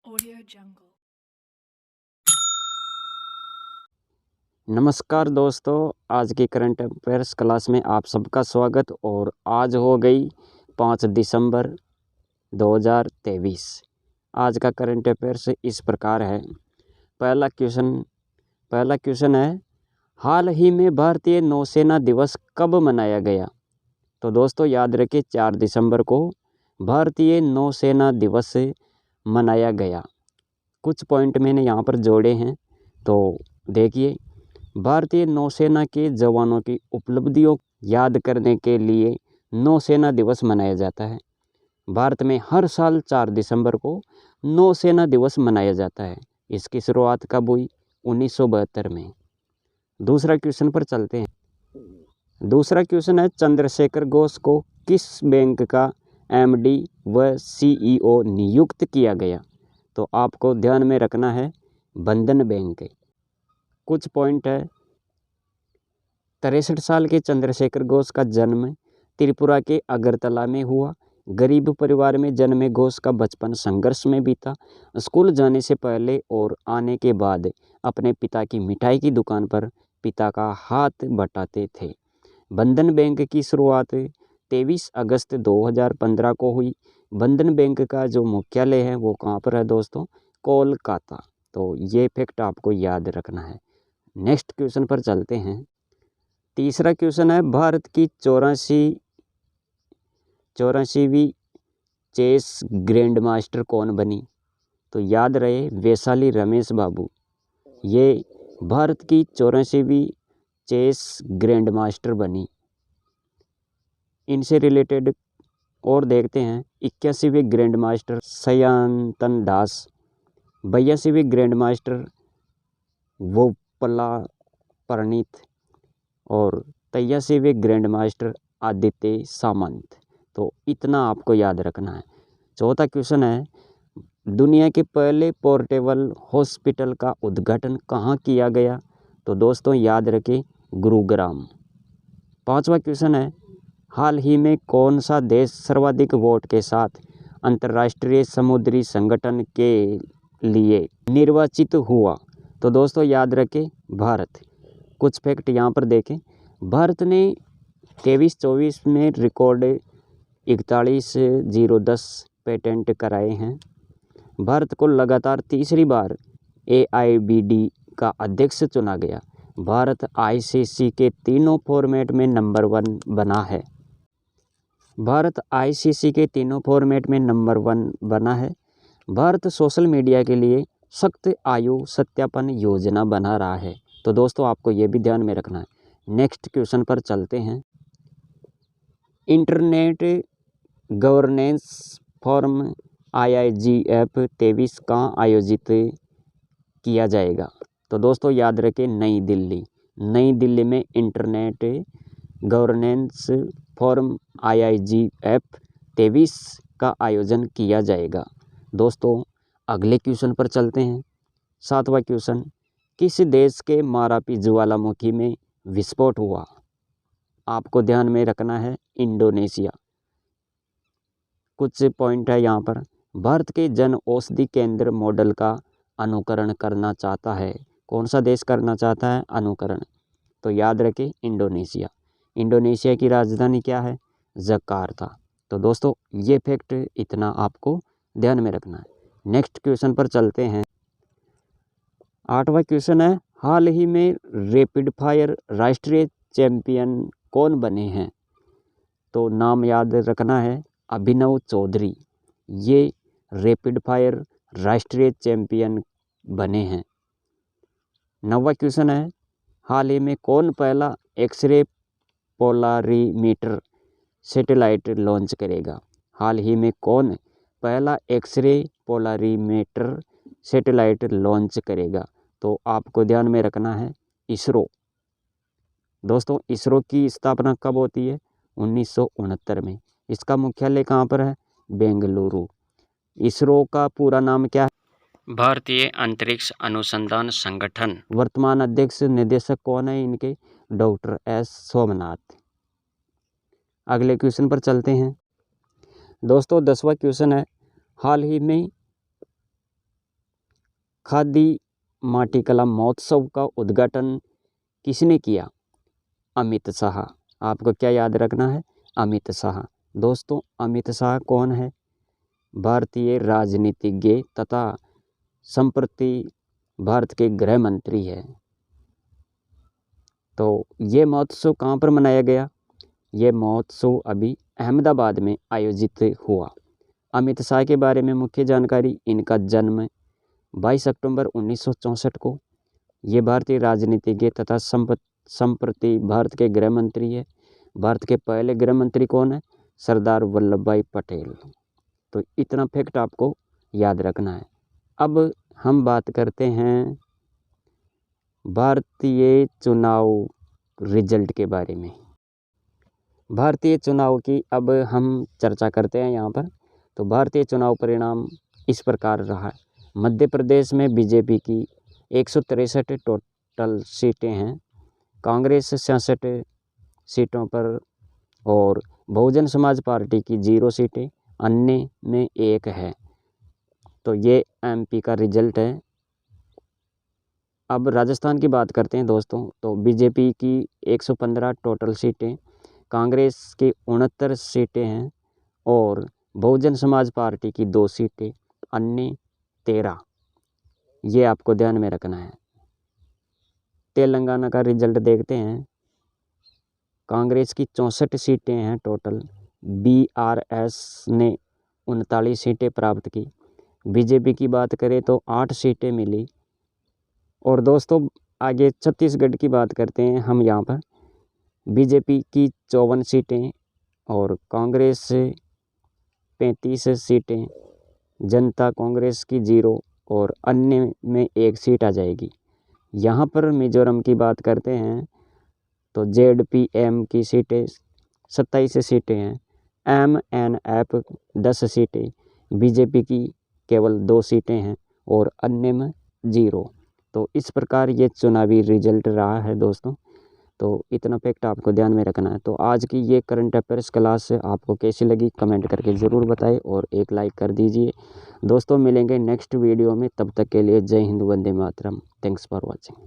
Audio Jungle. नमस्कार दोस्तों, आज की करंट अफेयर्स क्लास में आप सबका स्वागत। और आज हो गई 5 दिसंबर 2023। आज का करंट अफेयर्स इस प्रकार है। पहला क्वेश्चन है, हाल ही में भारतीय नौसेना दिवस कब मनाया गया? तो दोस्तों याद रखें, 4 दिसंबर को भारतीय नौसेना दिवस मनाया गया। कुछ पॉइंट मैंने यहाँ पर जोड़े हैं, तो देखिए। भारतीय नौसेना के जवानों की उपलब्धियों याद करने के लिए नौसेना दिवस मनाया जाता है। भारत में हर साल 4 दिसंबर को नौसेना दिवस मनाया जाता है। इसकी शुरुआत कब हुई? 1972 में। दूसरा क्वेश्चन पर चलते हैं। दूसरा क्वेश्चन है, चंद्रशेखर घोष को किस बैंक का एमडी व सीईओ नियुक्त किया गया? तो आपको ध्यान में रखना है बंधन बैंक। कुछ पॉइंट है। 63 साल के चंद्रशेखर घोष का जन्म त्रिपुरा के अगरतला में हुआ। गरीब परिवार में जन्मे घोष का बचपन संघर्ष में बीता। स्कूल जाने से पहले और आने के बाद अपने पिता की मिठाई की दुकान पर पिता का हाथ बटाते थे। बंधन बैंक की शुरुआत 23 अगस्त 2015 को हुई। बंधन बैंक का जो मुख्यालय है वो कहाँ पर है दोस्तों? कोलकाता। तो ये फैक्ट आपको याद रखना है। नेक्स्ट क्वेश्चन पर चलते हैं। तीसरा क्वेश्चन है, भारत की 84वीं चेस ग्रैंड मास्टर कौन बनी? तो याद रहे वैशाली रमेश बाबू। ये भारत की 84वीं चेस ग्रैंड मास्टर बनी। इनसे रिलेटेड और देखते हैं। 81वें ग्रैंड मास्टर सयांतन दास। 82वें ग्रैंड मास्टर वोपला प्रणीत। और 83वें ग्रैंड मास्टर आदित्य सामंत। तो इतना आपको याद रखना है। चौथा क्वेश्चन है, दुनिया के पहले पोर्टेबल हॉस्पिटल का उद्घाटन कहाँ किया गया? तो दोस्तों याद रखें, गुरुग्राम। पांचवा क्वेश्चन है, हाल ही में कौन सा देश सर्वाधिक वोट के साथ अंतर्राष्ट्रीय समुद्री संगठन के लिए निर्वाचित हुआ? तो दोस्तों याद रखें, भारत। कुछ फैक्ट यहाँ पर देखें। भारत ने 23-24 में रिकॉर्ड 41,010 पेटेंट कराए हैं। भारत को लगातार तीसरी बार AIBD का अध्यक्ष चुना गया। भारत ICC के तीनों फॉर्मेट में नंबर 1 बना है। भारत ICC के तीनों फॉर्मेट में नंबर 1 बना है। भारत सोशल मीडिया के लिए सख्त आयु सत्यापन योजना बना रहा है। तो दोस्तों आपको ये भी ध्यान में रखना है। नेक्स्ट क्वेश्चन पर चलते हैं। इंटरनेट गवर्नेंस फोरम IIGF 23 कहाँ आयोजित किया जाएगा? तो दोस्तों याद रखें, नई दिल्ली। नई दिल्ली में इंटरनेट गवर्नेंस फोरम IIGF 23 का आयोजन किया जाएगा। दोस्तों अगले क्वेश्चन पर चलते हैं। 7वां क्वेश्चन, किस देश के मारापी ज्वालामुखी में विस्फोट हुआ? आपको ध्यान में रखना है, इंडोनेशिया। कुछ पॉइंट है यहाँ पर। भारत के जन औषधि केंद्र मॉडल का अनुकरण करना चाहता है। कौन सा देश करना चाहता है अनुकरण? तो याद रखें, इंडोनेशिया। इंडोनेशिया की राजधानी क्या है? जकार्ता। तो दोस्तों ये फैक्ट इतना आपको ध्यान में रखना है। नेक्स्ट क्वेश्चन पर चलते हैं। 8वां क्वेश्चन है, हाल ही में रैपिड फायर राष्ट्रीय चैंपियन कौन बने हैं? तो नाम याद रखना है, अभिनव चौधरी। ये रैपिड फायर राष्ट्रीय चैंपियन बने हैं। 9वां क्वेश्चन है, हाल ही में कौन पहला एक्सरे पोलारीमीटर सैटेलाइट लॉन्च करेगा? हाल ही में कौन पहला एक्सरे पोलारीमीटर सैटेलाइट लॉन्च करेगा? तो आपको ध्यान में रखना है, इसरो। दोस्तों इसरो की स्थापना कब होती है? 1969 में। इसका मुख्यालय कहाँ पर है? बेंगलुरु। इसरो का पूरा नाम क्या है? भारतीय अंतरिक्ष अनुसंधान संगठन। वर्तमान अध्यक्ष निदेशक कौन है इनके? Doctor S Somnath. अगले क्वेश्चन पर चलते हैं। दोस्तों 10वां क्वेश्चन है, हाल ही में खादी माटी कला महोत्सव का उद्घाटन किसने किया? अमित शाह। आपको क्या याद रखना है? अमित शाह। दोस्तों अमित शाह कौन है? भारतीय राजनीतिज्ञ तथा संप्रति भारत के गृह मंत्री है। तो ये महोत्सव कहाँ पर मनाया गया? ये महोत्सव अभी अहमदाबाद में आयोजित हुआ। अमित शाह के बारे में मुख्य जानकारी, इनका जन्म 22 अक्टूबर 1964 को। ये भारतीय राजनीतिज्ञ तथा संप्रति भारत के गृह मंत्री है। भारत के पहले गृह मंत्री कौन है? सरदार वल्लभ भाई पटेल। तो इतना फैक्ट आपको याद रखना है। अब हम बात करते हैं भारतीय चुनाव रिजल्ट के बारे में। भारतीय चुनाव की अब हम चर्चा करते हैं यहाँ पर। तो भारतीय चुनाव परिणाम इस प्रकार रहा। मध्य प्रदेश में बीजेपी की 163 टोटल सीटें हैं, कांग्रेस 66 सीटों पर और बहुजन समाज पार्टी की 0 सीटें, अन्य में 1 है। तो ये एमपी का रिजल्ट है। अब राजस्थान की बात करते हैं दोस्तों। तो बीजेपी की 115 टोटल सीटें, कांग्रेस की 69 सीटें हैं और बहुजन समाज पार्टी की 2 सीटें, अन्य 13। ये आपको ध्यान में रखना है। तेलंगाना का रिजल्ट देखते हैं। कांग्रेस की 64 सीटें हैं टोटल, बीआरएस ने 39 सीटें प्राप्त की। बीजेपी की बात करें तो 8 सीटें मिली। और दोस्तों आगे छत्तीसगढ़ की बात करते हैं हम यहाँ पर। बीजेपी की 54 सीटें और कांग्रेस से 35 सीटें, जनता कांग्रेस की 0 और अन्य में 1 सीट आ जाएगी। यहाँ पर मिजोरम की बात करते हैं तो जेडपीएम की सीटें 27 सीटें हैं, एमएनएफ 10 सीटें, बीजेपी की केवल 2 सीटें हैं और अन्य में 0। तो इस प्रकार ये चुनावी रिजल्ट रहा है दोस्तों। तो इतना फैक्ट आपको ध्यान में रखना है। तो आज की ये करंट अफेयर्स क्लास आपको कैसी लगी कमेंट करके ज़रूर बताएं और एक लाइक कर दीजिए। दोस्तों मिलेंगे नेक्स्ट वीडियो में, तब तक के लिए Jai Hind, Vande Mataram. Thanks for watching.